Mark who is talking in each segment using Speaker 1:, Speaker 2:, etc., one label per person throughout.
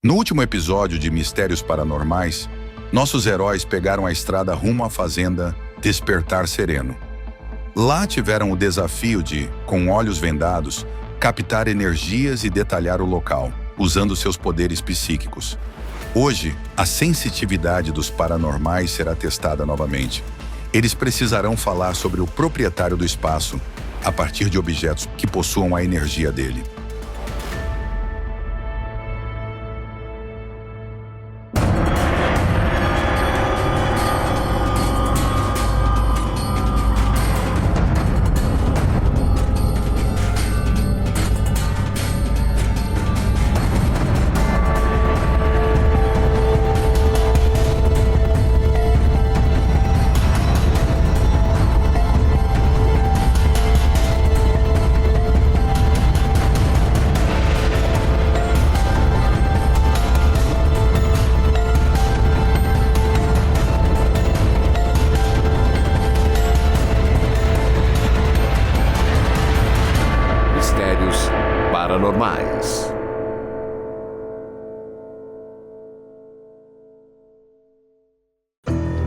Speaker 1: No último episódio de Mistérios Paranormais, nossos heróis pegaram a estrada rumo à fazenda Despertar Sereno. Lá tiveram o desafio de, com olhos vendados, captar energias e detalhar o local, usando seus poderes psíquicos. Hoje, a sensitividade dos paranormais será testada novamente. Eles precisarão falar sobre o proprietário do espaço, a partir de objetos que possuam a energia dele.
Speaker 2: Paranormais.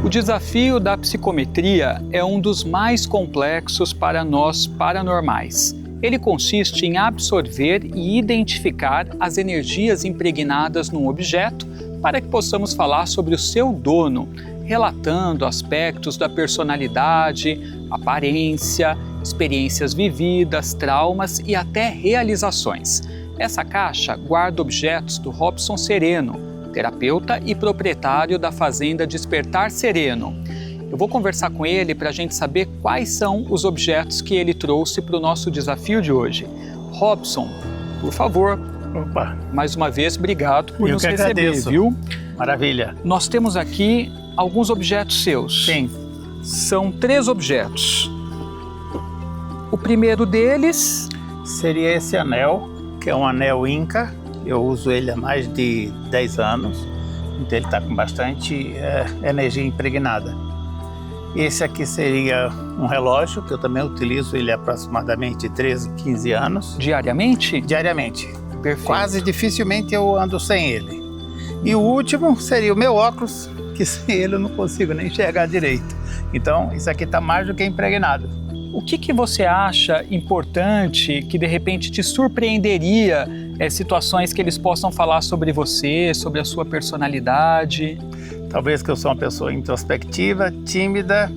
Speaker 3: O desafio da psicometria é um dos mais complexos para nós paranormais. Ele consiste em absorver e identificar as energias impregnadas num objeto para que possamos falar sobre o seu dono, relatando aspectos da personalidade, aparência, experiências vividas, traumas e até realizações. Essa caixa guarda objetos do Robson Sereno, terapeuta e proprietário da fazenda Despertar Sereno. Eu vou conversar com ele para a gente saber quais são os objetos que ele trouxe para o nosso desafio de hoje. Robson, por favor.
Speaker 4: Opa.
Speaker 3: Mais uma vez, obrigado por nos receber,
Speaker 4: agradeço.
Speaker 3: Viu?
Speaker 4: Maravilha.
Speaker 3: Nós temos aqui alguns objetos seus.
Speaker 4: Sim.
Speaker 3: São 3 objetos. O primeiro deles...
Speaker 4: Seria esse anel, que é um anel Inca. Eu uso ele há mais de 10 anos. Então ele está com bastante energia impregnada. Esse aqui seria um relógio, que eu também utilizo ele há aproximadamente 13, 15 anos.
Speaker 3: Diariamente?
Speaker 4: Diariamente.
Speaker 3: Perfeito.
Speaker 4: Quase dificilmente eu ando sem ele. E o último seria o meu óculos, que sem ele eu não consigo nem enxergar direito. Então isso aqui está mais do que impregnado.
Speaker 3: O que você acha importante que de repente te surpreenderia situações que eles possam falar sobre você, sobre a sua personalidade? Talvez
Speaker 4: que eu sou uma pessoa introspectiva, tímida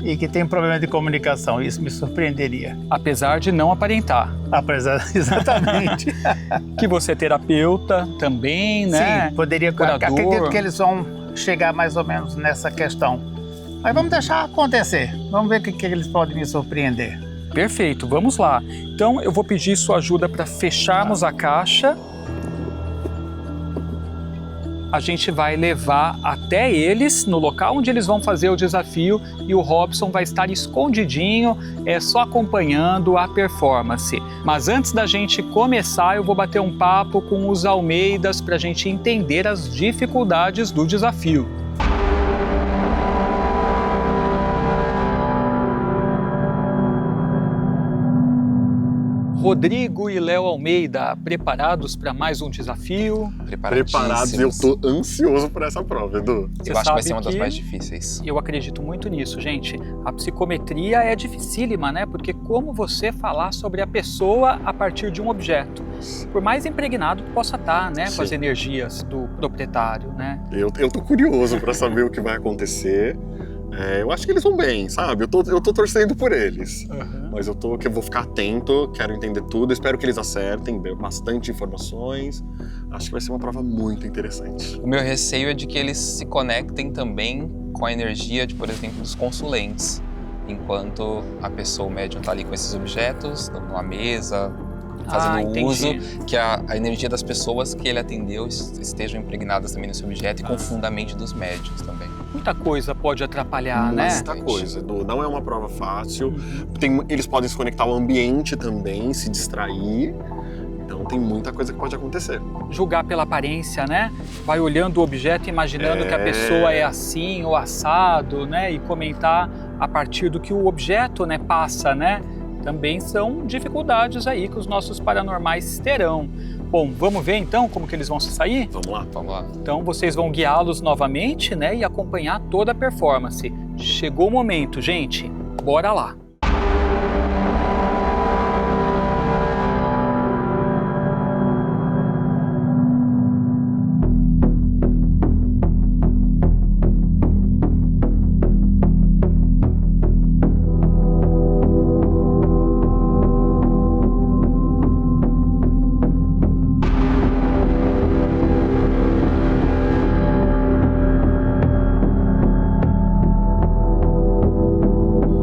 Speaker 4: e que tem problema de comunicação. Isso me surpreenderia.
Speaker 3: Apesar de não aparentar.
Speaker 4: Exatamente.
Speaker 3: Que você é terapeuta também, né?
Speaker 4: Sim, poderia. Acredito que eles vão chegar mais ou menos nessa questão. Mas vamos deixar acontecer. Vamos ver o que eles podem me surpreender.
Speaker 3: Perfeito, vamos lá. Então eu vou pedir sua ajuda para fecharmos a caixa. A gente vai levar até eles, no local onde eles vão fazer o desafio, e o Robson vai estar escondidinho, só acompanhando a performance. Mas antes da gente começar, eu vou bater um papo com os Almeidas para a gente entender as dificuldades do desafio. Rodrigo e Léo Almeida, preparados para mais um desafio?
Speaker 2: Preparados, eu tô ansioso por essa prova, Edu.
Speaker 5: Eu acho que vai ser uma das mais difíceis.
Speaker 3: Eu acredito muito nisso, gente. A psicometria é dificílima, né? Porque como você falar sobre a pessoa a partir de um objeto? Por mais impregnado que possa estar, né? Com as energias do proprietário, né?
Speaker 2: Eu tô curioso para saber o que vai acontecer. Eu acho que eles vão bem, sabe? Eu tô torcendo por eles. Uhum. Mas eu vou ficar atento, quero entender tudo, espero que eles acertem, dê bastante informações. Acho que vai ser uma prova muito interessante.
Speaker 5: O meu receio é de que eles se conectem também com a energia de, por exemplo, dos consulentes. Enquanto a pessoa, o médium, está ali com esses objetos, numa mesa, fazendo uso, que a energia das pessoas que ele atendeu estejam impregnadas também nesse objeto e confunda a mente dos médiums também.
Speaker 3: Muita coisa pode atrapalhar, né?
Speaker 2: Muita coisa, Edu. Não é uma prova fácil. Eles podem se conectar ao ambiente também, se distrair. Então tem muita coisa que pode acontecer.
Speaker 3: Julgar pela aparência, né? Vai olhando o objeto, imaginando que a pessoa é assim ou assado, né? E comentar a partir do que o objeto, né, passa, né? Também são dificuldades aí que os nossos paranormais terão. Bom, vamos ver então como que eles vão se sair?
Speaker 2: Vamos lá.
Speaker 5: Vamos lá.
Speaker 3: Então vocês vão guiá-los novamente, né, e acompanhar toda a performance. Chegou o momento, gente. Bora lá.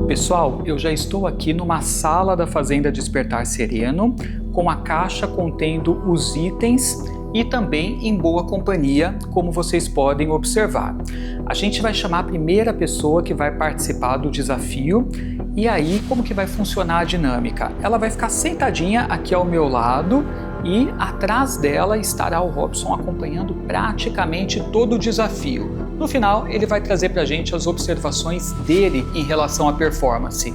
Speaker 3: Pessoal, eu já estou aqui numa sala da Fazenda Despertar Sereno, com a caixa contendo os itens e também em boa companhia, como vocês podem observar. A gente vai chamar a primeira pessoa que vai participar do desafio e aí como que vai funcionar a dinâmica? Ela vai ficar sentadinha aqui ao meu lado e atrás dela estará o Robson acompanhando praticamente todo o desafio. No final, ele vai trazer para a gente as observações dele em relação à performance.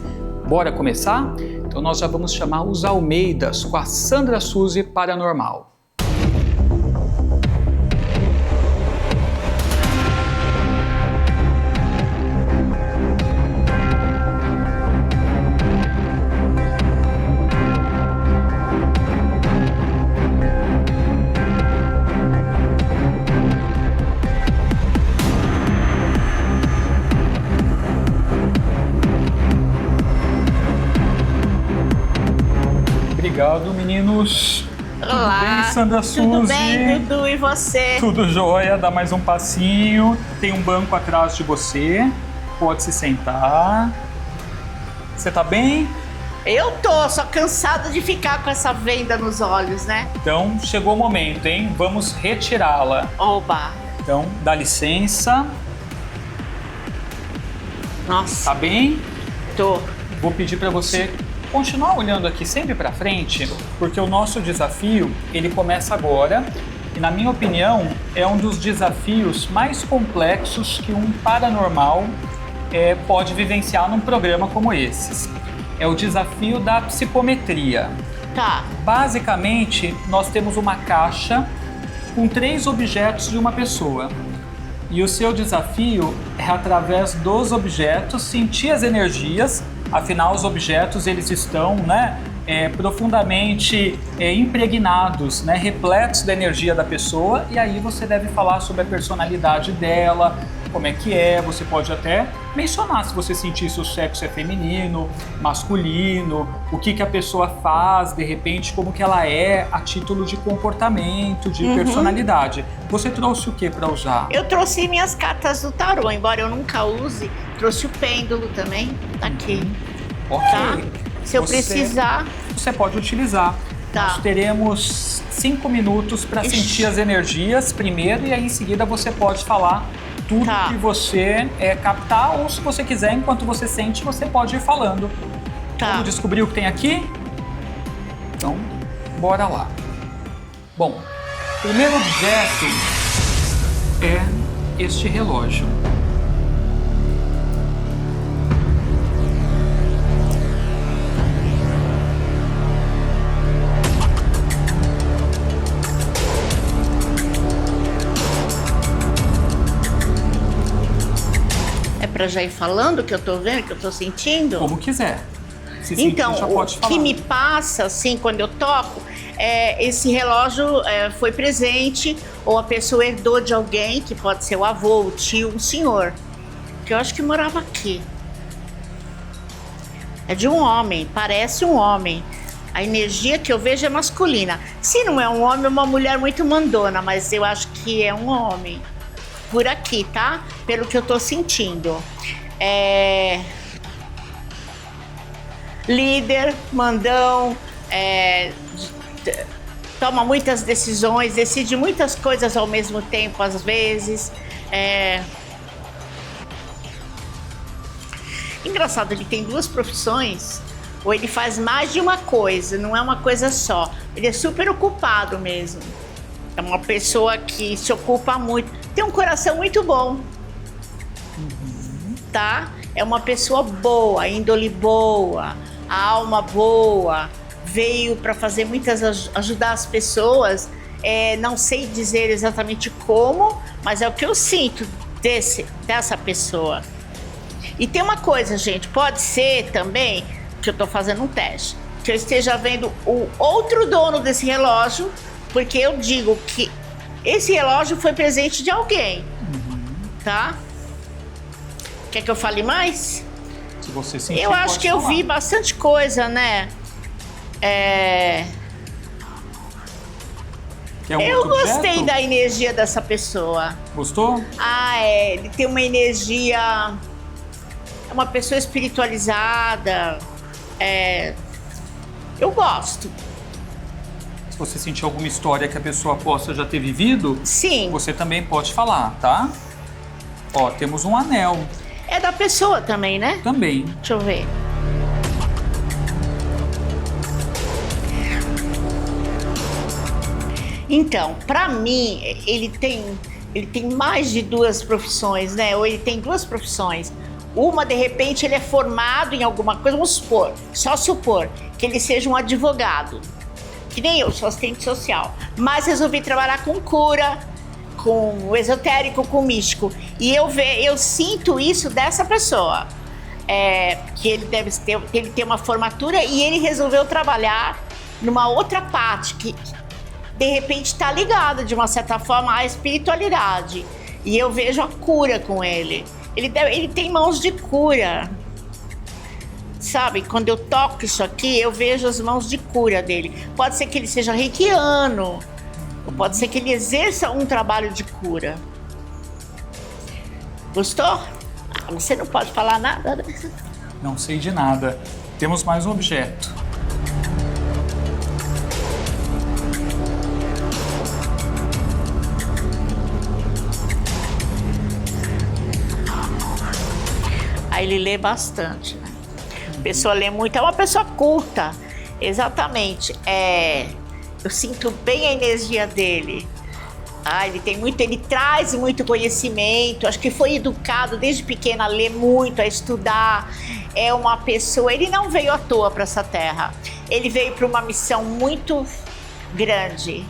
Speaker 3: Bora começar? Então nós já vamos chamar os Almeidas com a Sandra Suzy Paranormal. Obrigado, meninos.
Speaker 6: Olá.
Speaker 3: Tudo bem, Sandra Suzy?
Speaker 6: Tudo bem, Dudu, e você?
Speaker 3: Tudo jóia, dá mais um passinho. Tem um banco atrás de você. Pode se sentar. Você tá bem?
Speaker 6: Eu tô, só cansada de ficar com essa venda nos olhos, né?
Speaker 3: Então, chegou o momento, hein? Vamos retirá-la.
Speaker 6: Oba!
Speaker 3: Então, dá licença.
Speaker 6: Nossa,
Speaker 3: Tá bem?
Speaker 6: tô.
Speaker 3: Vou pedir para você continuar olhando aqui sempre para frente, porque o nosso desafio, ele começa agora e, na minha opinião, é um dos desafios mais complexos que um paranormal pode vivenciar num programa como esses. É o desafio da psicometria.
Speaker 6: Tá.
Speaker 3: Basicamente, nós temos uma caixa com 3 objetos de uma pessoa. E o seu desafio é, através dos objetos, sentir as energias. Afinal, os objetos eles estão, profundamente impregnados, repletos da energia da pessoa. E aí você deve falar sobre a personalidade dela, como é que é. Você pode até mencionar se você sentir se o sexo é feminino, masculino, o que a pessoa faz, de repente, como que ela é a título de comportamento, de personalidade. Você trouxe o que para usar?
Speaker 6: Eu trouxe minhas cartas do tarô, embora eu nunca use. Trouxe o pêndulo também, tá aqui.
Speaker 3: Ok.
Speaker 6: Tá? Se eu precisar...
Speaker 3: Você pode utilizar.
Speaker 6: Tá.
Speaker 3: Nós teremos 5 minutos para sentir as energias primeiro e aí em seguida você pode falar tudo
Speaker 6: Tá.
Speaker 3: que você captar, ou se você quiser, enquanto você sente, você pode ir falando.
Speaker 6: Tá.
Speaker 3: Vamos descobrir o que tem aqui? Então, bora lá. Bom, o primeiro objeto é este relógio.
Speaker 6: Pra já ir falando o que eu tô vendo, o que eu tô sentindo?
Speaker 3: Como quiser. Se sentir,
Speaker 6: Então,
Speaker 3: já pode
Speaker 6: o
Speaker 3: falar.
Speaker 6: que me passa, assim, quando eu toco, esse relógio foi presente, ou a pessoa herdou de alguém, que pode ser o avô, o tio, um senhor, que eu acho que morava aqui. É de um homem, parece um homem. A energia que eu vejo é masculina. Se não é um homem, é uma mulher muito mandona, mas eu acho que é um homem. Por aqui, tá? Pelo que eu tô sentindo. Líder, mandão, toma muitas decisões, decide muitas coisas ao mesmo tempo, às vezes. Engraçado, ele tem 2 profissões, ou ele faz mais de uma coisa, não é uma coisa só. Ele é super ocupado mesmo. É uma pessoa que se ocupa muito, tem um coração muito bom, tá? É uma pessoa boa, índole boa, a alma boa, veio para fazer ajudar as pessoas. Não sei dizer exatamente como, mas é o que eu sinto dessa pessoa. E tem uma coisa, gente, pode ser também que eu estou fazendo um teste, que eu esteja vendo o outro dono desse relógio, porque eu digo que esse relógio foi presente de alguém, tá? Quer que eu fale mais?
Speaker 3: Se você sentir,
Speaker 6: eu acho que eu vi bastante coisa, né? Eu gostei da energia dessa pessoa.
Speaker 3: Gostou?
Speaker 6: Ele tem uma energia... É uma pessoa espiritualizada. Eu gosto.
Speaker 3: Se você sentir alguma história que a pessoa possa já ter vivido,
Speaker 6: sim,
Speaker 3: você também pode falar, tá? Ó, temos um anel.
Speaker 6: É da pessoa também, né?
Speaker 3: Também.
Speaker 6: Deixa eu ver. Então, pra mim, ele tem mais de 2 profissões, né? Ou ele tem 2 profissões. Uma, de repente, ele é formado em alguma coisa, vamos supor, só supor, que ele seja um advogado. Que nem eu, sou assistente social. Mas resolvi trabalhar com cura, com o esotérico, com o místico. E eu sinto isso dessa pessoa. Que ele deve ter uma formatura e ele resolveu trabalhar numa outra parte que de repente está ligada de uma certa forma à espiritualidade. E eu vejo a cura com ele. Ele tem mãos de cura. Sabe, quando eu toco isso aqui, eu vejo as mãos de cura dele. Pode ser que ele seja reikiano, ou pode ser que ele exerça um trabalho de cura. Gostou? Você não pode falar nada?
Speaker 3: Não sei de nada. Temos mais um objeto.
Speaker 6: Aí ele lê bastante, né? A pessoa lê muito, é uma pessoa culta. Exatamente. Eu sinto bem a energia dele. Ele traz muito conhecimento. Acho que foi educado desde pequena a ler muito, a estudar. É uma pessoa. Ele não veio à toa para essa terra. Ele veio para uma missão muito grande.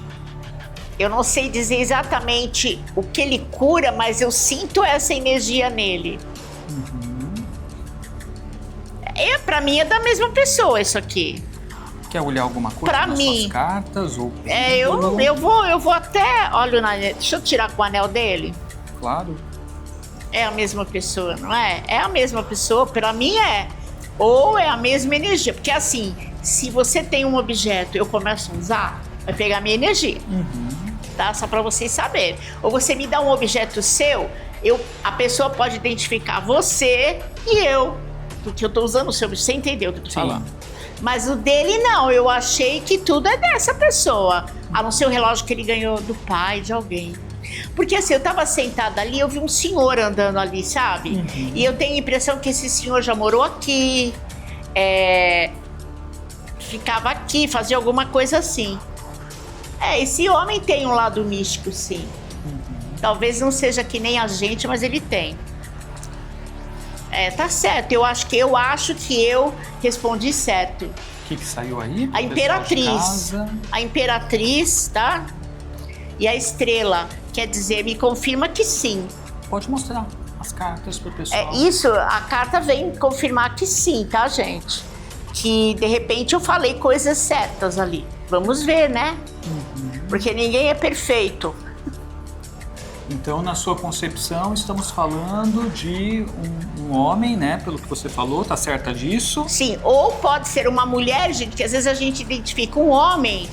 Speaker 6: Eu não sei dizer exatamente o que ele cura, mas eu sinto essa energia nele. Pra mim é da mesma pessoa isso aqui.
Speaker 3: Quer olhar alguma coisa
Speaker 6: pra
Speaker 3: nas
Speaker 6: mim,
Speaker 3: suas cartas? Ou
Speaker 6: eu vou até... Olha, deixa eu tirar com o anel dele.
Speaker 3: Claro.
Speaker 6: É a mesma pessoa, não é? É a mesma pessoa, pra mim é. Ou é a mesma energia. Porque assim, se você tem um objeto e eu começo a usar, vai pegar a minha energia. Tá? Só pra vocês saberem. Ou você me dá um objeto seu, a pessoa pode identificar você e eu. Porque eu tô usando o seu objeto, você entendeu o que eu tô falando. Mas o dele não, eu achei que tudo é dessa pessoa. A não ser o relógio que ele ganhou do pai, de alguém. Porque assim, eu tava sentada ali, eu vi um senhor andando ali, sabe? E eu tenho a impressão que esse senhor já morou aqui, ficava aqui, fazia alguma coisa assim. Esse homem tem um lado místico, sim. Talvez não seja que nem a gente, mas ele tem. Tá certo, eu acho que eu respondi certo.
Speaker 3: O que saiu aí?
Speaker 6: A Imperatriz. A Imperatriz, tá? E a estrela. Quer dizer, me confirma que sim.
Speaker 3: Pode mostrar as cartas pro pessoal.
Speaker 6: Isso, a carta vem confirmar que sim, tá, gente? Que, de repente, eu falei coisas certas ali. Vamos ver, né? Porque ninguém é perfeito.
Speaker 3: Então, na sua concepção, estamos falando de um homem, né? Pelo que você falou, tá certa disso?
Speaker 6: Sim, ou pode ser uma mulher, gente, que às vezes a gente identifica um homem,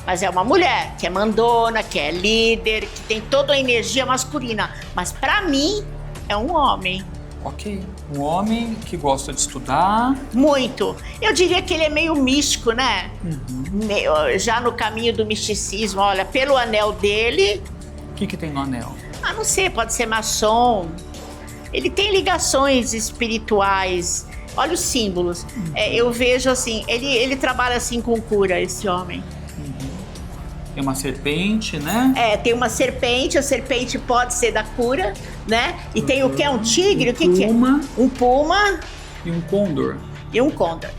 Speaker 6: mas é uma mulher, que é mandona, que é líder, que tem toda a energia masculina. Mas pra mim, é um homem.
Speaker 3: Ok. Um homem que gosta de estudar.
Speaker 6: Muito. Eu diria que ele é meio místico, né? Já no caminho do misticismo, olha, pelo anel dele...
Speaker 3: O que tem no anel?
Speaker 6: Não sei, pode ser maçom. Ele tem ligações espirituais. Olha os símbolos. Eu vejo assim, ele trabalha assim com cura, esse homem.
Speaker 3: Tem uma serpente, né?
Speaker 6: Tem uma serpente, a serpente pode ser da cura, né? E tem o que? Um tigre? O que é?
Speaker 3: Puma.
Speaker 6: Um puma.
Speaker 3: E um côndor.
Speaker 6: E um côndor.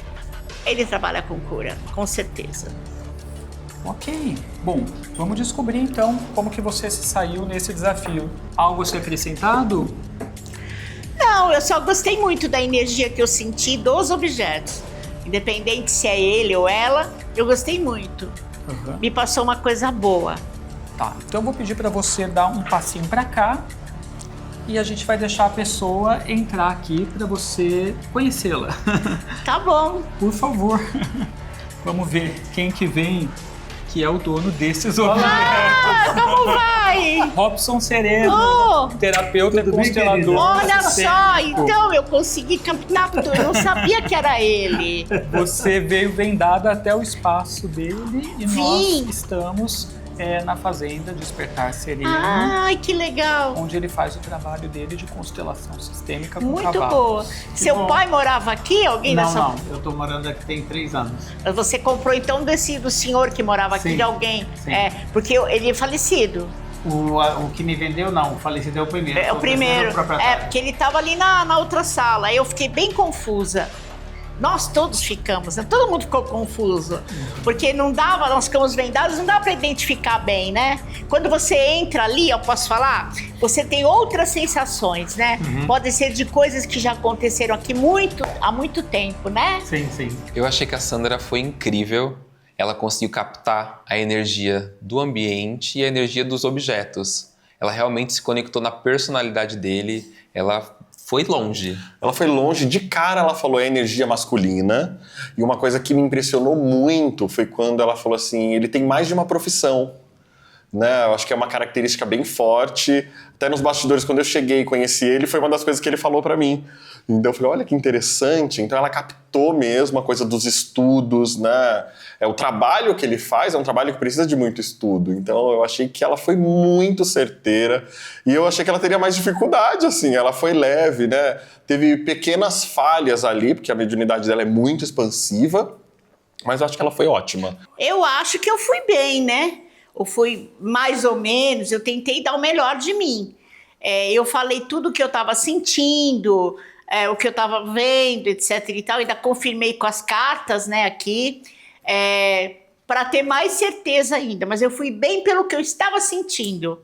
Speaker 6: Ele trabalha com cura, com certeza.
Speaker 3: Ok. Bom, vamos descobrir então como que você se saiu nesse desafio. Algo a ser acrescentado?
Speaker 6: Não, eu só gostei muito da energia que eu senti dos objetos. Independente se é ele ou ela, eu gostei muito.
Speaker 3: Uhum.
Speaker 6: Me passou uma coisa boa.
Speaker 3: Tá, então eu vou pedir para você dar um passinho para cá e a gente vai deixar a pessoa entrar aqui para você conhecê-la.
Speaker 6: Tá bom.
Speaker 3: Por favor. Vamos ver quem que vem, que é o dono desses objetos.
Speaker 6: Ah, como vai?
Speaker 3: Robson Sereno,
Speaker 6: Oh,
Speaker 3: terapeuta e constelador.
Speaker 6: olha só,
Speaker 3: sistêmico.
Speaker 6: então eu consegui captar tudo. Eu não sabia que era ele.
Speaker 3: Você veio vendado até o espaço dele e
Speaker 6: Sim.
Speaker 3: nós estamos na fazenda Despertar Sereno,
Speaker 6: Ai, que legal.
Speaker 3: onde ele faz o trabalho dele de constelação sistêmica com
Speaker 6: Muito
Speaker 3: cavalos.
Speaker 6: boa. Seu
Speaker 3: bom.
Speaker 6: pai morava aqui? Alguém da
Speaker 4: Não,
Speaker 6: sua...
Speaker 4: não, eu estou morando aqui tem 3 anos.
Speaker 6: Você comprou então do senhor que morava aqui,
Speaker 4: Sim,
Speaker 6: de alguém?
Speaker 4: sim.
Speaker 6: Porque ele é falecido.
Speaker 4: O que me vendeu, não, o falecido é o primeiro.
Speaker 6: É o
Speaker 4: Sou
Speaker 6: primeiro.
Speaker 4: proprietário.
Speaker 6: Porque ele estava ali na outra sala. Aí eu fiquei bem confusa. Nós todos ficamos, né? Todo mundo ficou confuso. Porque não dava, nós ficamos vendados, não dá para identificar bem, né? Quando você entra ali, eu posso falar, você tem outras sensações, né? Podem ser de coisas que já aconteceram aqui há muito tempo, né?
Speaker 4: Sim, sim.
Speaker 5: Eu achei que a Sandra foi incrível. Ela conseguiu captar a energia do ambiente e a energia dos objetos. Ela realmente se conectou na personalidade dele. Ela foi longe.
Speaker 2: Ela foi longe, de cara ela falou a energia masculina, e uma coisa que me impressionou muito foi quando ela falou assim, ele tem mais de uma profissão, né? Eu acho que é uma característica bem forte, até nos bastidores quando eu cheguei e conheci ele, foi uma das coisas que ele falou pra mim. Então eu falei, olha que interessante, então ela captou mesmo a coisa dos estudos, né? O trabalho que ele faz é um trabalho que precisa de muito estudo, então eu achei que ela foi muito certeira e eu achei que ela teria mais dificuldade, assim, ela foi leve, né? Teve pequenas falhas ali, porque a mediunidade dela é muito expansiva, mas eu acho que ela foi ótima.
Speaker 6: Eu acho que eu fui bem, né? Ou fui mais ou menos, eu tentei dar o melhor de mim. Eu falei tudo o que eu estava sentindo, o que eu estava vendo, etc e tal, ainda confirmei com as cartas, né, aqui, para ter mais certeza ainda, mas eu fui bem pelo que eu estava sentindo.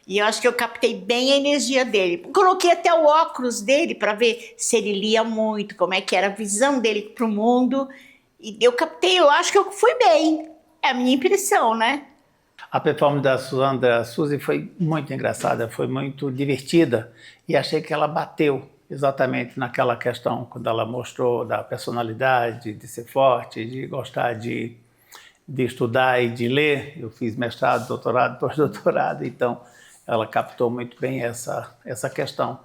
Speaker 6: E eu acho que eu captei bem a energia dele. Coloquei até o óculos dele para ver se ele lia muito, como é que era a visão dele para o mundo. E eu captei, eu acho que eu fui bem. É a minha impressão, né?
Speaker 4: A performance da Sandra Suzy foi muito engraçada, foi muito divertida e achei que ela bateu exatamente naquela questão, quando ela mostrou da personalidade, de ser forte, de gostar de estudar e de ler. Eu fiz mestrado, doutorado, pós-doutorado, então ela captou muito bem essa questão.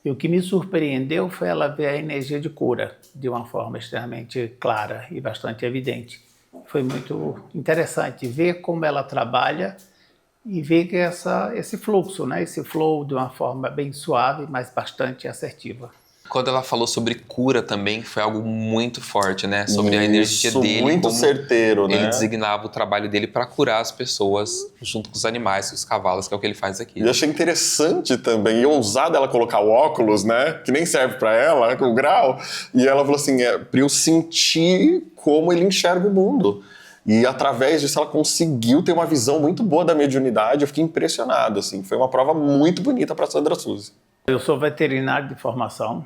Speaker 4: E o que me surpreendeu foi ela ver a energia de cura de uma forma extremamente clara e bastante evidente. Foi muito interessante ver como ela trabalha e ver que esse fluxo, né? Esse flow de uma forma bem suave, mas bastante assertiva.
Speaker 5: Quando ela falou sobre cura também, foi algo muito forte, né? Sobre a energia dele.
Speaker 2: Muito
Speaker 5: como
Speaker 2: certeiro, né?
Speaker 5: ele designava o trabalho dele para curar as pessoas junto com os animais, com os cavalos, que é o que ele faz aqui.
Speaker 2: E eu achei interessante também, e ousada ela colocar o óculos, né? Que nem serve pra ela, o grau. E ela falou assim, pra eu sentir como ele enxerga o mundo. E através disso ela conseguiu ter uma visão muito boa da mediunidade. Eu fiquei impressionado, assim. Foi uma prova muito bonita pra Sandra Suzy.
Speaker 4: Eu sou veterinário de formação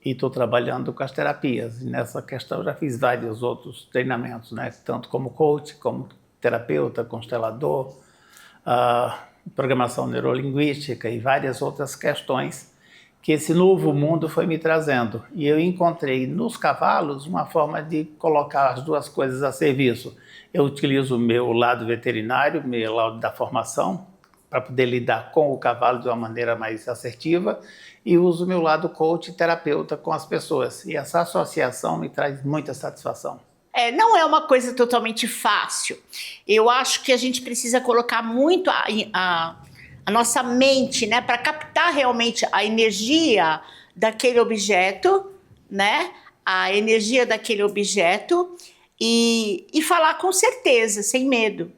Speaker 4: e estou trabalhando com as terapias. E nessa questão já fiz vários outros treinamentos, né? Tanto como coach, como terapeuta, constelador, programação neurolinguística e várias outras questões que esse novo mundo foi me trazendo. E eu encontrei nos cavalos uma forma de colocar as duas coisas a serviço. Eu utilizo o meu lado veterinário, meu lado da formação, para poder lidar com o cavalo de uma maneira mais assertiva, e uso o meu lado coach e terapeuta com as pessoas. E essa associação me traz muita satisfação.
Speaker 6: Não é uma coisa totalmente fácil. Eu acho que a gente precisa colocar muito a nossa mente, né, para captar realmente a energia daquele objeto, né, a energia daquele objeto e falar com certeza, sem medo.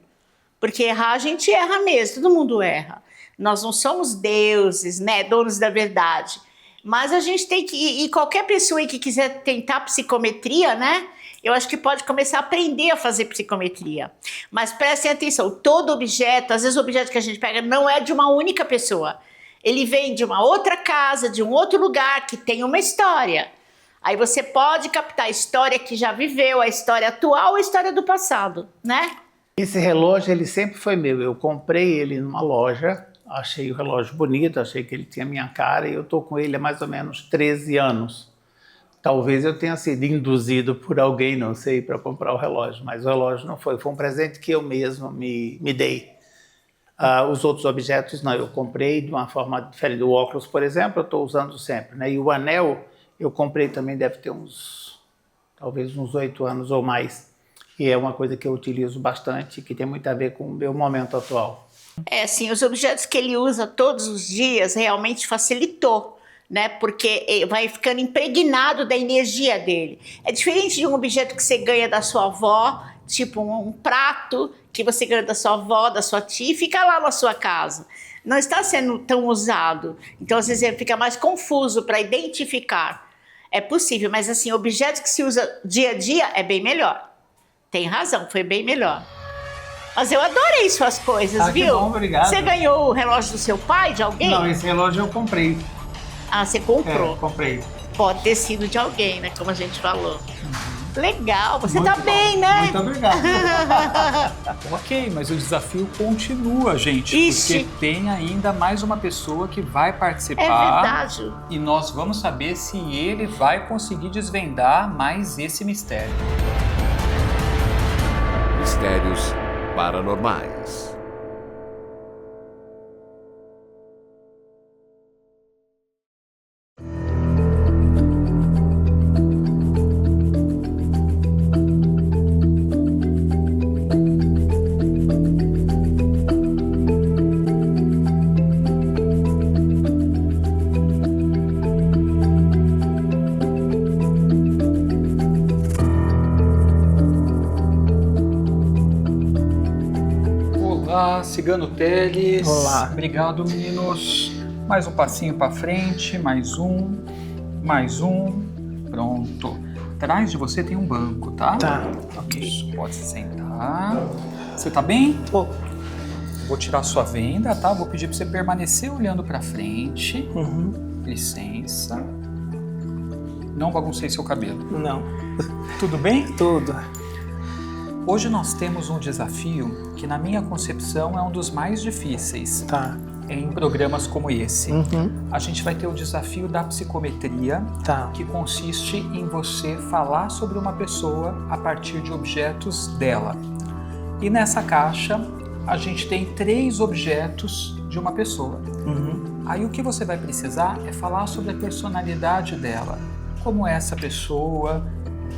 Speaker 6: Porque errar, a gente erra mesmo, todo mundo erra. Nós não somos deuses, né, donos da verdade. Mas a gente tem que... E qualquer pessoa aí que quiser tentar psicometria, né, eu acho que pode começar a aprender a fazer psicometria. Mas prestem atenção, todo objeto, às vezes o objeto que a gente pega não é de uma única pessoa. Ele vem de uma outra casa, de um outro lugar que tem uma história. Aí você pode captar a história que já viveu, a história atual, a história do passado, né?
Speaker 4: Esse relógio, ele sempre foi meu. Eu comprei ele numa loja, achei o relógio bonito, achei que ele tinha minha cara e eu tô com ele há mais ou menos 13 anos. Talvez eu tenha sido induzido por alguém, não sei, para comprar o relógio, mas o relógio não foi. Foi um presente que eu mesmo me dei. Os outros objetos, não, eu comprei de uma forma diferente. O óculos, por exemplo, eu estou usando sempre, né? E o anel, eu comprei também, deve ter talvez uns 8 anos ou mais. E é uma coisa que eu utilizo bastante, que tem muito a ver com o meu momento atual.
Speaker 6: Assim, os objetos que ele usa todos os dias realmente facilitou, né? Porque vai ficando impregnado da energia dele. É diferente de um objeto que você ganha da sua avó, tipo um prato que você ganha da sua avó, da sua tia, e fica lá na sua casa. Não está sendo tão usado. Então, às vezes, fica mais confuso para identificar. É possível, mas assim, objetos que se usa dia a dia é bem melhor. Tem razão, foi bem melhor. Mas eu adorei suas coisas, viu?
Speaker 4: Que bom, obrigado.
Speaker 6: Você ganhou o relógio do seu pai, de alguém?
Speaker 4: Não, esse relógio eu comprei.
Speaker 6: Ah, você comprou.
Speaker 4: Comprei.
Speaker 6: Pode ter sido de alguém, né? Como a gente falou. Legal, você
Speaker 4: Muito
Speaker 6: tá
Speaker 4: bom.
Speaker 6: bem, né?
Speaker 4: Muito obrigado.
Speaker 3: Ok, mas o desafio continua, gente.
Speaker 6: Ixi.
Speaker 3: Porque tem ainda mais uma pessoa que vai participar.
Speaker 6: É verdade.
Speaker 3: E nós vamos saber se ele vai conseguir desvendar mais esse mistério.
Speaker 7: Mistérios paranormais.
Speaker 3: Olá, Cigano Teles.
Speaker 4: Olá.
Speaker 3: Obrigado, meninos. Mais um passinho para frente, mais um. Pronto. Atrás de você tem um banco, tá?
Speaker 4: Tá, ok.
Speaker 3: Isso, pode se sentar. Você tá bem?
Speaker 4: Tô.
Speaker 3: Vou tirar sua venda, tá? Vou pedir para você permanecer olhando para frente. Licença. Não baguncei seu cabelo.
Speaker 8: Não,
Speaker 3: Tudo bem?
Speaker 8: tudo.
Speaker 3: Hoje nós temos um desafio que, na minha concepção, é um dos mais difíceis
Speaker 8: Tá.
Speaker 3: em programas como esse.
Speaker 8: Uhum.
Speaker 3: A gente vai ter o desafio da psicometria,
Speaker 8: Tá.
Speaker 3: que consiste em você falar sobre uma pessoa a partir de objetos dela. E nessa caixa, a gente tem 3 objetos de uma pessoa.
Speaker 8: Uhum.
Speaker 3: Aí o que você vai precisar é falar sobre a personalidade dela. Como é essa pessoa,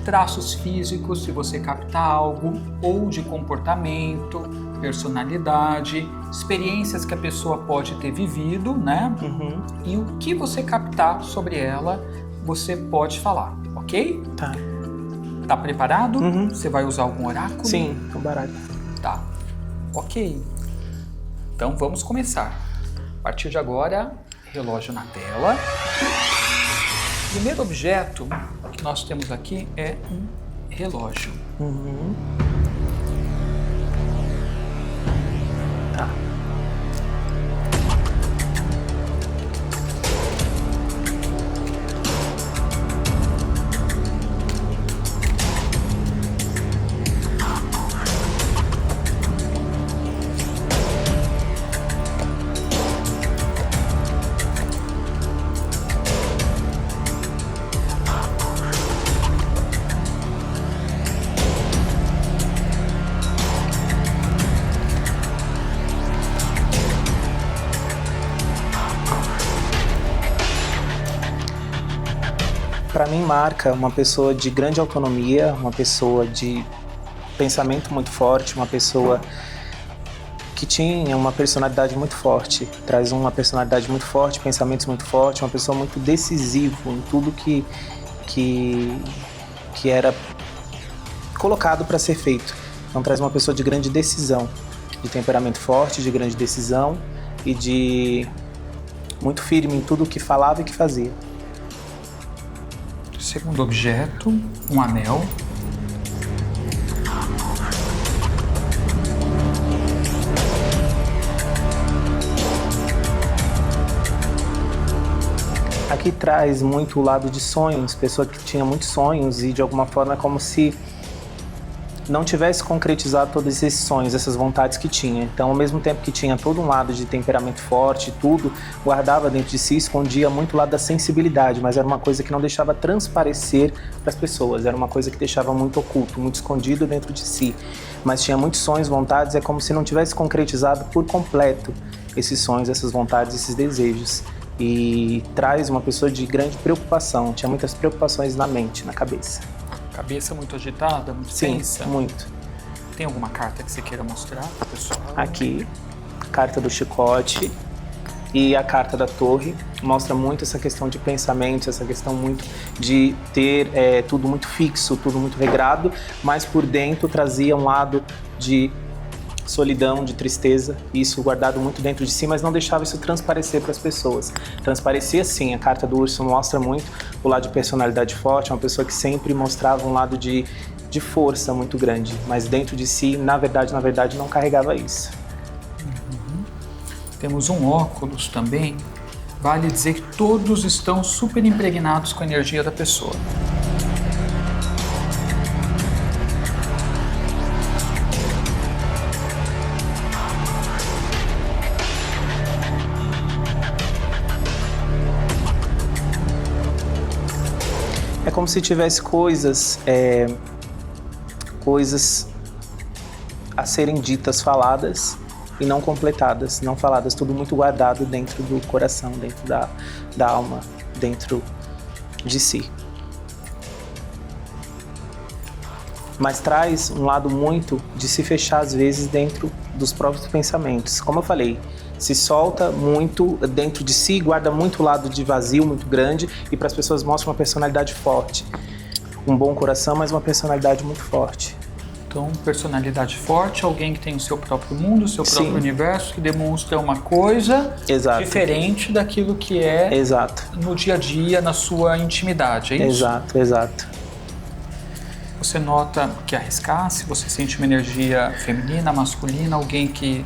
Speaker 3: traços físicos, se você captar algo, ou de comportamento, personalidade, experiências que a pessoa pode ter vivido, né?
Speaker 8: Uhum.
Speaker 3: E o que você captar sobre ela, você pode falar, ok?
Speaker 8: Tá.
Speaker 3: Tá preparado?
Speaker 8: Uhum.
Speaker 3: Você vai usar algum oráculo?
Speaker 8: Sim, o baralho.
Speaker 3: Tá. Ok. Então vamos começar. A partir de agora, relógio na tela. O primeiro objeto que nós temos aqui é um relógio.
Speaker 8: Uhum. Tá. Para mim marca uma pessoa de grande autonomia, uma pessoa de pensamento muito forte, uma pessoa que tinha uma personalidade muito forte, traz uma personalidade muito forte, pensamentos muito fortes, uma pessoa muito decisivo em tudo que era colocado para ser feito. Então traz uma pessoa de grande decisão, de temperamento forte, de grande decisão e de muito firme em tudo que falava e que fazia.
Speaker 3: Segundo objeto, um anel.
Speaker 8: que traz muito o lado de sonhos, pessoa que tinha muitos sonhos e de alguma forma é como se não tivesse concretizado todos esses sonhos, essas vontades que tinha. Então, ao mesmo tempo que tinha todo um lado de temperamento forte, tudo, guardava dentro de si, escondia muito o lado da sensibilidade, mas era uma coisa que não deixava transparecer para as pessoas, era uma coisa que deixava muito oculto, muito escondido dentro de si. Mas tinha muitos sonhos, vontades, é como se não tivesse concretizado por completo esses sonhos, essas vontades, esses desejos. E traz uma pessoa de grande preocupação, tinha muitas preocupações na mente, na cabeça.
Speaker 3: Cabeça muito agitada, muito tensa?
Speaker 8: Sim, muito.
Speaker 3: Tem alguma carta que você queira mostrar para o pessoal?
Speaker 8: Aqui, a carta do chicote e a carta da torre. Mostra muito essa questão de pensamentos, essa questão muito de ter tudo muito fixo, tudo muito regrado, mas por dentro trazia um lado de solidão, de tristeza, isso guardado muito dentro de si, mas não deixava isso transparecer para as pessoas. Transparecia sim, a carta do urso mostra muito o lado de personalidade forte, uma pessoa que sempre mostrava um lado de força muito grande, mas dentro de si, na verdade, não carregava isso.
Speaker 3: Temos um óculos também, vale dizer que todos estão super impregnados com a energia da pessoa.
Speaker 8: É como se tivesse coisas a serem ditas, faladas e não completadas, não faladas, tudo muito guardado dentro do coração, dentro da alma, dentro de si. Mas traz um lado muito de se fechar às vezes dentro dos próprios pensamentos. Como eu falei, se solta muito dentro de si, guarda muito lado de vazio muito grande e para as pessoas mostra uma personalidade forte. Um bom coração, mas uma personalidade muito forte.
Speaker 3: Então, personalidade forte, alguém que tem o seu próprio mundo, o seu próprio universo, que demonstra uma coisa diferente daquilo que é no dia a dia, na sua intimidade, é isso?
Speaker 8: Exato.
Speaker 3: Você nota que arriscasse, você sente uma energia feminina, masculina, alguém que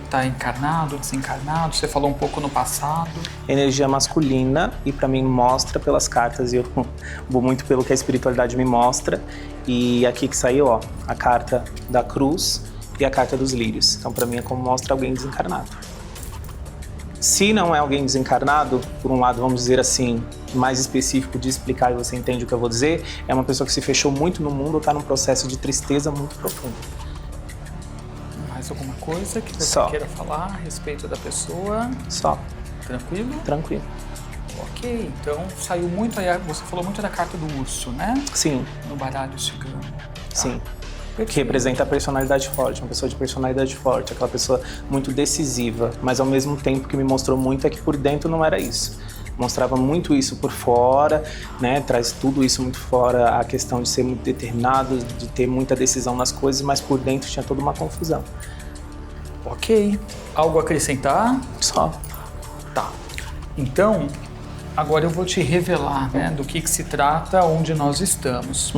Speaker 3: está encarnado, desencarnado, você falou um pouco no passado.
Speaker 8: Energia masculina e para mim mostra pelas cartas, e eu vou muito pelo que a espiritualidade me mostra. E aqui que saiu, ó, a carta da cruz e a carta dos lírios. Então para mim é como mostra alguém desencarnado. Se não é alguém desencarnado, por um lado, vamos dizer assim, mais específico de explicar e você entende o que eu vou dizer, é uma pessoa que se fechou muito no mundo ou está num processo de tristeza muito profundo.
Speaker 3: Mais alguma coisa que você queira falar a respeito da pessoa?
Speaker 8: Só.
Speaker 3: Tranquilo?
Speaker 8: Tranquilo.
Speaker 3: Ok, então saiu muito aí, você falou muito da carta do urso, né?
Speaker 8: Sim.
Speaker 3: No baralho cigano.
Speaker 8: Sim. Que representa a personalidade forte, uma pessoa de personalidade forte, aquela pessoa muito decisiva, mas ao mesmo tempo que me mostrou muito é que por dentro não era isso. Mostrava muito isso por fora, né? Traz tudo isso muito fora, a questão de ser muito determinado, de ter muita decisão nas coisas, mas por dentro tinha toda uma confusão.
Speaker 3: Ok. Algo a acrescentar?
Speaker 8: Só.
Speaker 3: Tá. Então, agora eu vou te revelar, né, do que se trata, onde nós estamos.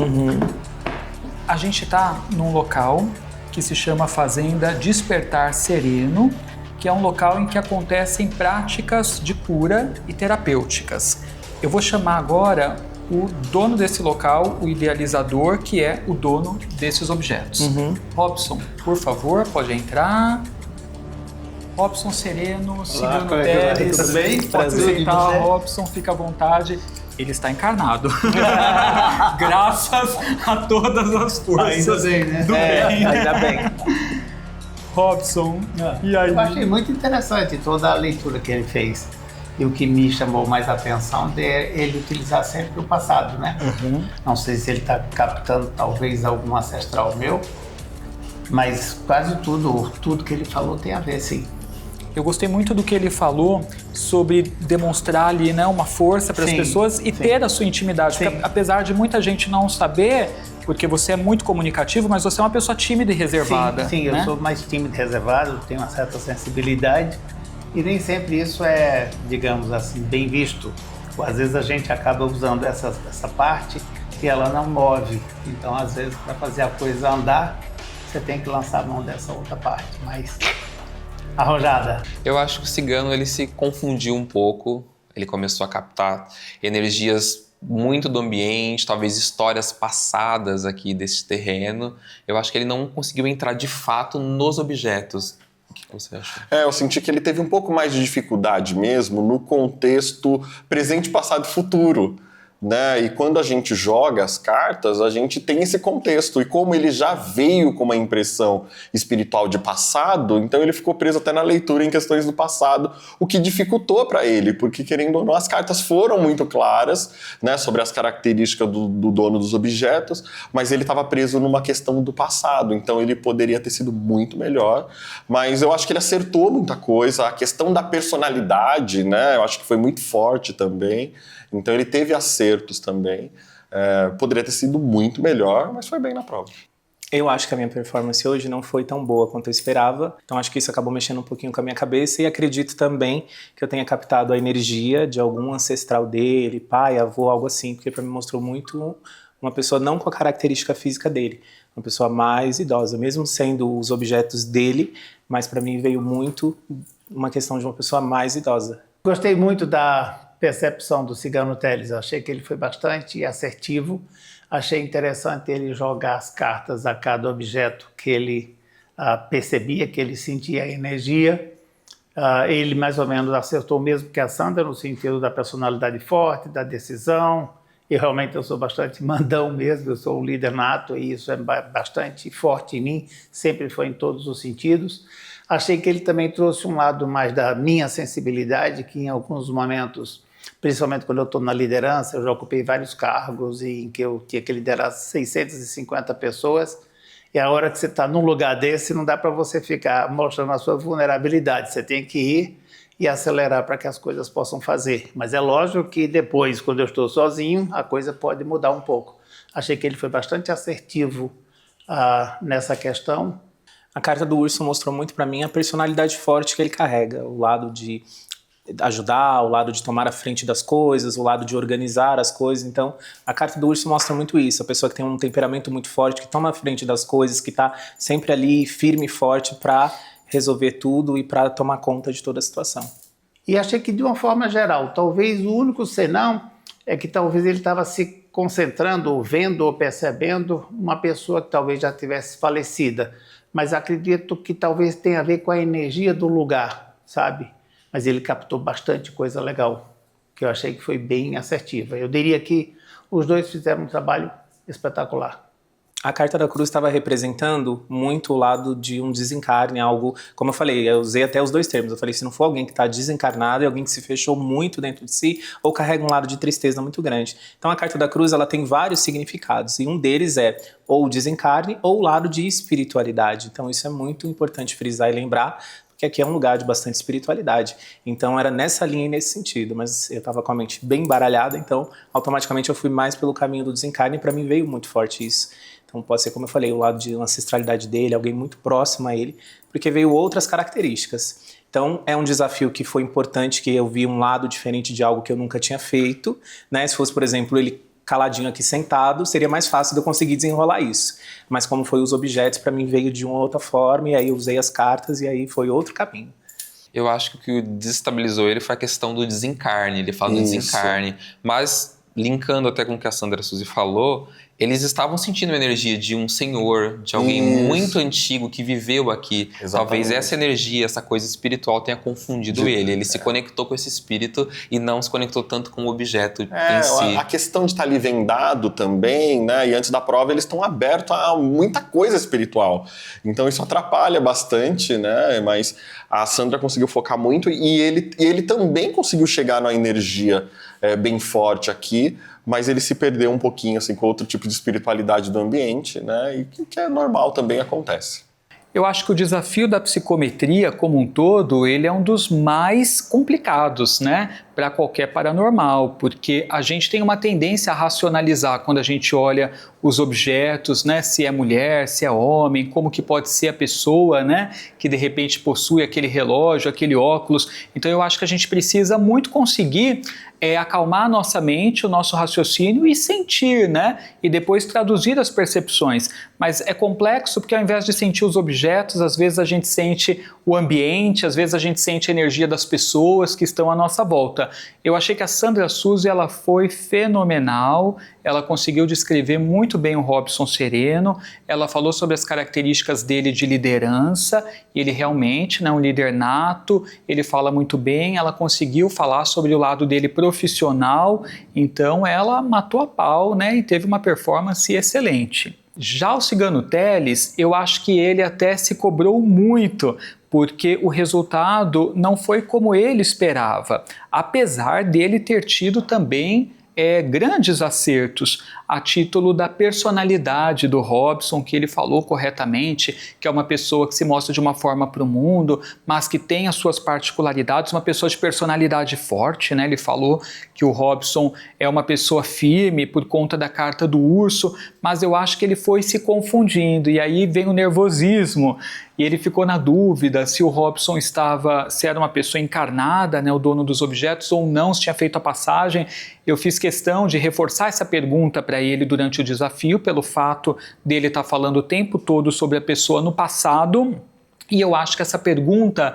Speaker 3: A gente está num local que se chama Fazenda Despertar Sereno, que é um local em que acontecem práticas de cura e terapêuticas. Eu vou chamar agora o dono desse local, o idealizador, que é o dono desses objetos. Robson, por favor, pode entrar. Robson Sereno, Cigano Teles,
Speaker 4: tudo bem?
Speaker 3: Pode sentar, Robson, fica à vontade. Ele está encarnado. Graças a todas as forças.
Speaker 4: Ainda bem, né?
Speaker 3: Do bem.
Speaker 8: Ainda bem.
Speaker 3: Robson, e aí?
Speaker 4: Eu achei muito interessante toda a leitura que ele fez. E o que me chamou mais a atenção é ele utilizar sempre o passado, né? Não sei se ele está captando talvez algum ancestral meu, mas quase tudo que ele falou tem a ver, sim.
Speaker 3: Eu gostei muito do que ele falou sobre demonstrar ali, né, uma força para as pessoas e ter a sua intimidade. Porque, apesar de muita gente não saber, porque você é muito comunicativo, mas você é uma pessoa tímida e reservada.
Speaker 4: Sim,
Speaker 3: né?
Speaker 4: Eu sou mais tímido e reservado, tenho uma certa sensibilidade e nem sempre isso é, digamos assim, bem visto. Às vezes a gente acaba usando essa parte e ela não move. Então, às vezes, para fazer a coisa andar, você tem que lançar a mão dessa outra parte, mas arrojada.
Speaker 5: Eu acho que o Cigano ele se confundiu um pouco Ele começou a captar energias muito do ambiente, talvez histórias passadas aqui desse terreno. Eu acho que ele não conseguiu entrar de fato nos objetos. O que você acha?
Speaker 2: Eu senti que ele teve um pouco mais de dificuldade mesmo no contexto presente, passado e futuro. Né? E quando a gente joga as cartas, a gente tem esse contexto. E como ele já veio com uma impressão espiritual de passado, então ele ficou preso até na leitura em questões do passado, o que dificultou para ele, porque querendo ou não, as cartas foram muito claras, né, sobre as características do dono dos objetos, mas ele estava preso numa questão do passado, então ele poderia ter sido muito melhor. Mas eu acho que ele acertou muita coisa, a questão da personalidade, né, eu acho que foi muito forte também. Então ele teve acertos também, poderia ter sido muito melhor, mas foi bem na prova.
Speaker 8: Eu acho que a minha performance hoje não foi tão boa quanto eu esperava, então acho que isso acabou mexendo um pouquinho com a minha cabeça e acredito também que eu tenha captado a energia de algum ancestral dele, pai, avô, algo assim, porque para mim mostrou muito uma pessoa não com a característica física dele, uma pessoa mais idosa, mesmo sendo os objetos dele, mas para mim veio muito uma questão de uma pessoa mais idosa.
Speaker 4: Gostei muito da percepção do Cigano Teles, achei que ele foi bastante assertivo, achei interessante ele jogar as cartas a cada objeto que ele percebia, que ele sentia a energia. Ele mais ou menos acertou mesmo que a Sandra no sentido da personalidade forte, da decisão, e realmente eu sou bastante mandão mesmo, eu sou um líder nato e isso é bastante forte em mim, sempre foi em todos os sentidos. Achei que ele também trouxe um lado mais da minha sensibilidade, que em alguns momentos, principalmente quando eu estou na liderança, eu já ocupei vários cargos em que eu tinha que liderar 650 pessoas, e a hora que você está num lugar desse, não dá para você ficar mostrando a sua vulnerabilidade, você tem que ir e acelerar para que as coisas possam fazer. Mas é lógico que depois, quando eu estou sozinho, a coisa pode mudar um pouco. Achei que ele foi bastante assertivo nessa questão.
Speaker 8: A carta do urso mostrou muito para mim a personalidade forte que ele carrega, o lado de ajudar, o lado de tomar a frente das coisas, o lado de organizar as coisas. Então, a carta do urso mostra muito isso, a pessoa que tem um temperamento muito forte, que toma a frente das coisas, que está sempre ali firme e forte para resolver tudo e para tomar conta de toda a situação.
Speaker 4: E achei que de uma forma geral, talvez o único senão é que talvez ele estava se concentrando, ou vendo ou percebendo uma pessoa que talvez já tivesse falecida, mas acredito que talvez tenha a ver com a energia do lugar, sabe? Mas ele captou bastante coisa legal, que eu achei que foi bem assertiva. Eu diria que os dois fizeram um trabalho espetacular.
Speaker 8: A carta da cruz estava representando muito o lado de um desencarne, algo, como eu falei, eu usei até os dois termos. Eu falei, se não for alguém que está desencarnado, é alguém que se fechou muito dentro de si ou carrega um lado de tristeza muito grande. Então a carta da cruz ela tem vários significados e um deles é ou o desencarne ou o lado de espiritualidade. Então isso é muito importante frisar e lembrar, que aqui é um lugar de bastante espiritualidade. Então era nessa linha e nesse sentido, mas eu estava com a mente bem baralhada, então automaticamente eu fui mais pelo caminho do desencarne e para mim veio muito forte isso. Então pode ser, como eu falei, o lado de ancestralidade dele, alguém muito próximo a ele, porque veio outras características. Então é um desafio que foi importante, que eu vi um lado diferente de algo que eu nunca tinha feito, né? Se fosse, por exemplo, ele caladinho aqui sentado, seria mais fácil de eu conseguir desenrolar isso. Mas como foi os objetos, para mim veio de uma outra forma, e aí eu usei as cartas, e aí foi outro caminho.
Speaker 5: Eu acho que o que desestabilizou ele foi a questão do desencarne, ele fala do desencarne, mas linkando até com o que a Sandra Suzy falou, eles estavam sentindo a energia de um senhor, de alguém muito antigo que viveu aqui.
Speaker 2: Exatamente.
Speaker 5: Talvez essa energia, essa coisa espiritual tenha confundido ele. Ele se conectou com esse espírito e não se conectou tanto com o objeto em si.
Speaker 2: A questão de estar ali vendado também, né? E antes da prova eles estão abertos a muita coisa espiritual. Então isso atrapalha bastante, né? Mas a Sandra conseguiu focar muito e ele também conseguiu chegar na energia bem forte aqui, mas ele se perdeu um pouquinho assim, com outro tipo de espiritualidade do ambiente, né? E que é normal, também acontece.
Speaker 3: Eu acho que o desafio da psicometria como um todo, ele é um dos mais complicados, né, para qualquer paranormal, porque a gente tem uma tendência a racionalizar quando a gente olha os objetos, né, se é mulher, se é homem, como que pode ser a pessoa, né, que de repente possui aquele relógio, aquele óculos. Então eu acho que a gente precisa muito conseguir acalmar a nossa mente, o nosso raciocínio e sentir, né, e depois traduzir as percepções. Mas é complexo porque ao invés de sentir os objetos, objetos, às vezes a gente sente o ambiente, às vezes a gente sente a energia das pessoas que estão à nossa volta. Eu achei que a Sandra Suzy, ela foi fenomenal, ela conseguiu descrever muito bem o Robson Sereno, ela falou sobre as características dele de liderança, e ele realmente é um líder nato, ele fala muito bem, ela conseguiu falar sobre o lado dele profissional, então ela matou a pau, né, e teve uma performance excelente. Já o Cigano Teles, eu acho que ele até se cobrou muito, porque o resultado não foi como ele esperava, apesar dele ter tido também grandes acertos a título da personalidade do Robson, que ele falou corretamente, que é uma pessoa que se mostra de uma forma para o mundo, mas que tem as suas particularidades, uma pessoa de personalidade forte, né? Ele falou que o Robson é uma pessoa firme por conta da carta do urso, mas eu acho que ele foi se confundindo, e aí vem o nervosismo, e ele ficou na dúvida se o Robson se era uma pessoa encarnada, né, o dono dos objetos, ou não, se tinha feito a passagem. Eu fiz questão de reforçar essa pergunta para ele durante o desafio, pelo fato dele estar falando o tempo todo sobre a pessoa no passado, e eu acho que essa pergunta,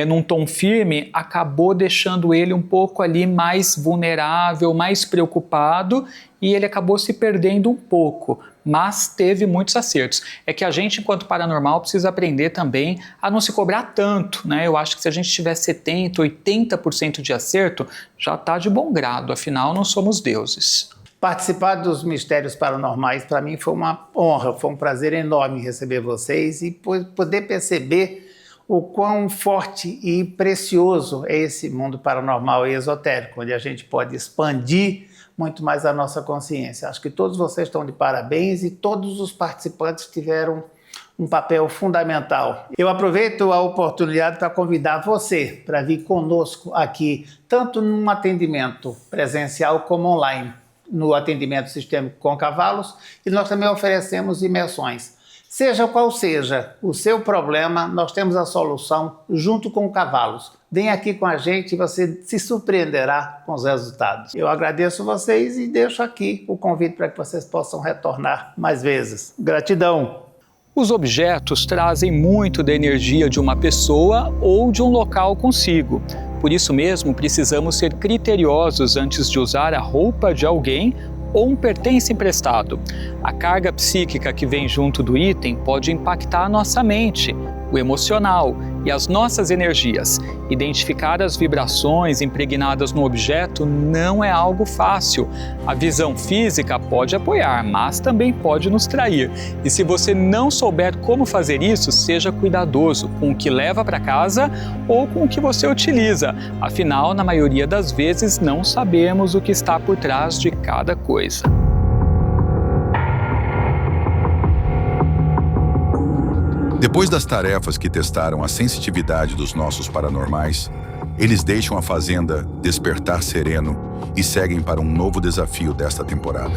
Speaker 3: num tom firme, acabou deixando ele um pouco ali mais vulnerável, mais preocupado, e ele acabou se perdendo um pouco, mas teve muitos acertos. É que a gente, enquanto paranormal, precisa aprender também a não se cobrar tanto, né? Eu acho que se a gente tiver 70%, 80% de acerto, já está de bom grado, afinal não somos deuses.
Speaker 4: Participar dos Mistérios Paranormais para mim foi uma honra, foi um prazer enorme receber vocês e poder perceber o quão forte e precioso é esse mundo paranormal e esotérico, onde a gente pode expandir muito mais a nossa consciência. Acho que todos vocês estão de parabéns e todos os participantes tiveram um papel fundamental. Eu aproveito a oportunidade para convidar você para vir conosco aqui, tanto num atendimento presencial como online, no atendimento sistêmico com cavalos, e nós também oferecemos imersões. Seja qual seja o seu problema, nós temos a solução junto com cavalos. Vem aqui com a gente e você se surpreenderá com os resultados. Eu agradeço vocês e deixo aqui o convite para que vocês possam retornar mais vezes. Gratidão!
Speaker 3: Os objetos trazem muito da energia de uma pessoa ou de um local consigo. Por isso mesmo, precisamos ser criteriosos antes de usar a roupa de alguém ou um pertence emprestado. A carga psíquica que vem junto do item pode impactar a nossa mente, o emocional e as nossas energias. Identificar as vibrações impregnadas no objeto não é algo fácil. A visão física pode apoiar, mas também pode nos trair. E se você não souber como fazer isso, seja cuidadoso com o que leva para casa ou com o que você utiliza. Afinal, na maioria das vezes, não sabemos o que está por trás de cada coisa.
Speaker 1: Depois das tarefas que testaram a sensitividade dos nossos paranormais, eles deixam a fazenda Despertar Sereno e seguem para um novo desafio desta temporada.